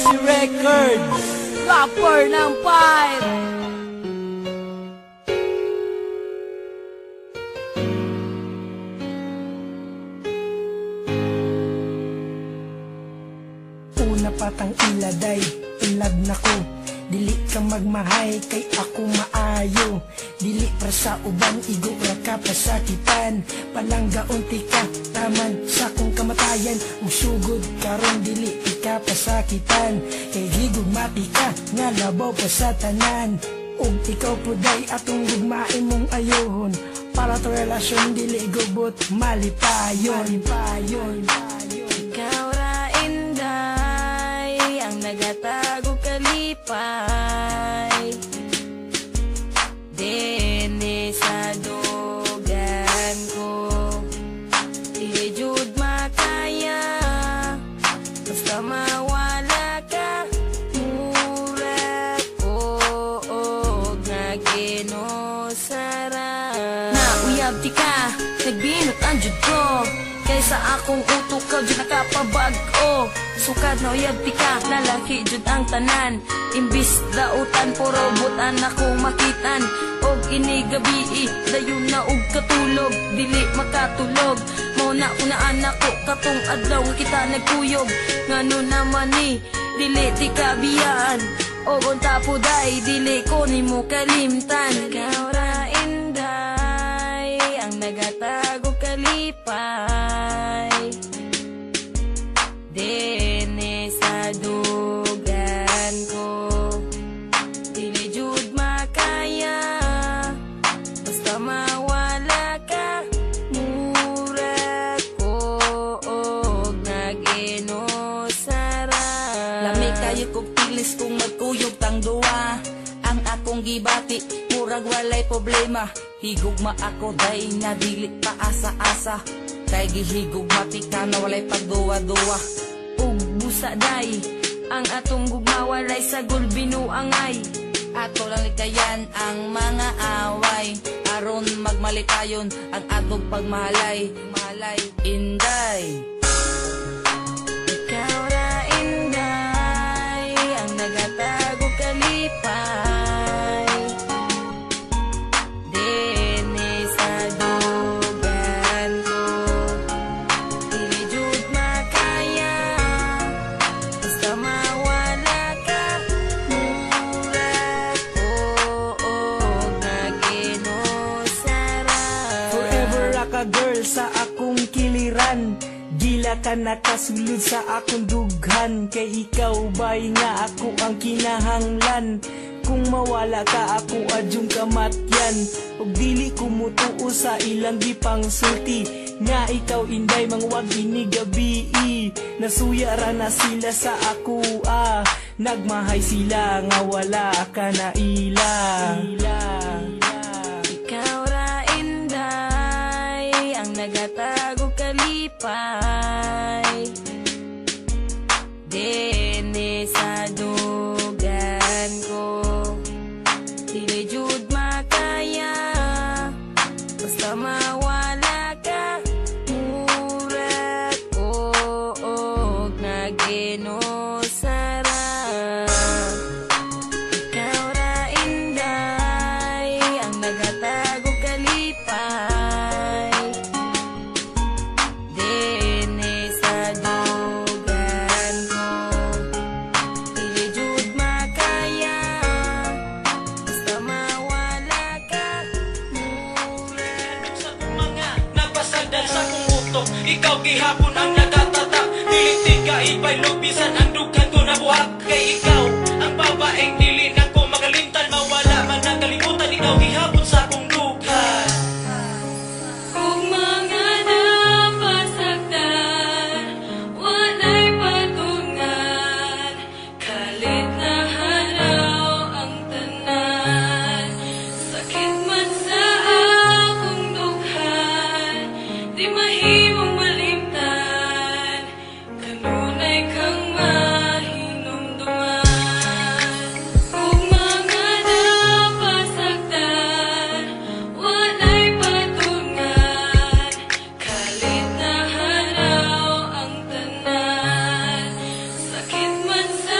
Easy Records, rapper ng pipe. Una patang iladay, ilag na ko. Dili ka magmahay, kay ako maayo. Dili pra sa uban, igo ra ka pasakitan. Palangga unti ka, taman sa kong kamatayan. Usugod karon dili ka pasakitan. Kay higugmati ka, nga labaw pa sa tanan. Ug ikaw puday atong gugmain mong ayohon. Para to relasyon dili gubot, malipayon. Ikaw ra inday, ang nagatago kalipay. Dene sa dugan ko, dili jud makaya. Basta mawala ka, mura ko og naginusara. Nauyab di ka, nagbinot ang jud ko. Kaysa akong utok ka, dyan nakapabag-o. Sukad na uyab di ka, lalaki jud ang tanan. Imbis dautan, puro butan akong makitan. Og inigabi, dayon na og katulog. Dili makatulog, mauna ko na anak ko. Katong adlaw nga kita nagkuyog. Ngano naman ni, dili di kabiyaan. Og unta po day, dili ko ni mo kalimtan. Ikaw ra inday, ang nagatago kalipay. Dene sa dugan ko, dili jud makaya. Basta mawala ka, mura ko og naginusara. Lami kayo kog tilis kung magkuyog tang duwa. Ang akong gibati, murag walay problema. Higugma ako day nga dili pa asa-asa. Kay gihigugmati ka na walay pagduwa-duwa. Ug busa day, ang atong gugma walay sagol binuangay. Ato lang likayan ang mga away. Aron magmalikayon ang atong pagmahalay. Inday, ikaw ra inday, ang nagatago kalipay. Dene sa dugan ko, dili jud makaya. Basta mawala ka, mura ko og naginusara. Forever ra ka girl sa akong kiliran. Gila ka nakasulod sa akong dughan. Kay ikaw bay nga ako ang kinahanglan. Kung mawala ka ako adyong kamatyan. Og dili ko mutuo sa ilang gipangsulti. Nga ikaw inday mangwag inigabi. Nasuya ra na sila sa ako nagmahay sila nga wala ka na ilang. Ikaw ra inday, ang nagatago kalipay. Dene sa dugan ko, dili jud makaya. Basta mawala ka, mura ko og naginusara. Ikaw ra inday, ang nagatago kalipay. Dene sa dugan ko, dili jud makaya. Basta mawala ka, mura. Sa mga nagpasagdan sa kong utok, ikaw gihapon ang nagatatak. Dili ka ibay lubisan ang dugan ko nabuhat. Kay ikaw ang babaeng dili na ko magalimtan. Mawala man ang kalimutan, ikaw gihapon sa kong dugan. Kung mga napasaktan, walay patungan. Kalit na halaw ang tanan. Sakit man sa akong dughan, di mahimong malimtan. Kanunay kang mahinumduman. Kung mga napasaktan, walay patungan. Kalit na halaw ang tanan. Sakit man sa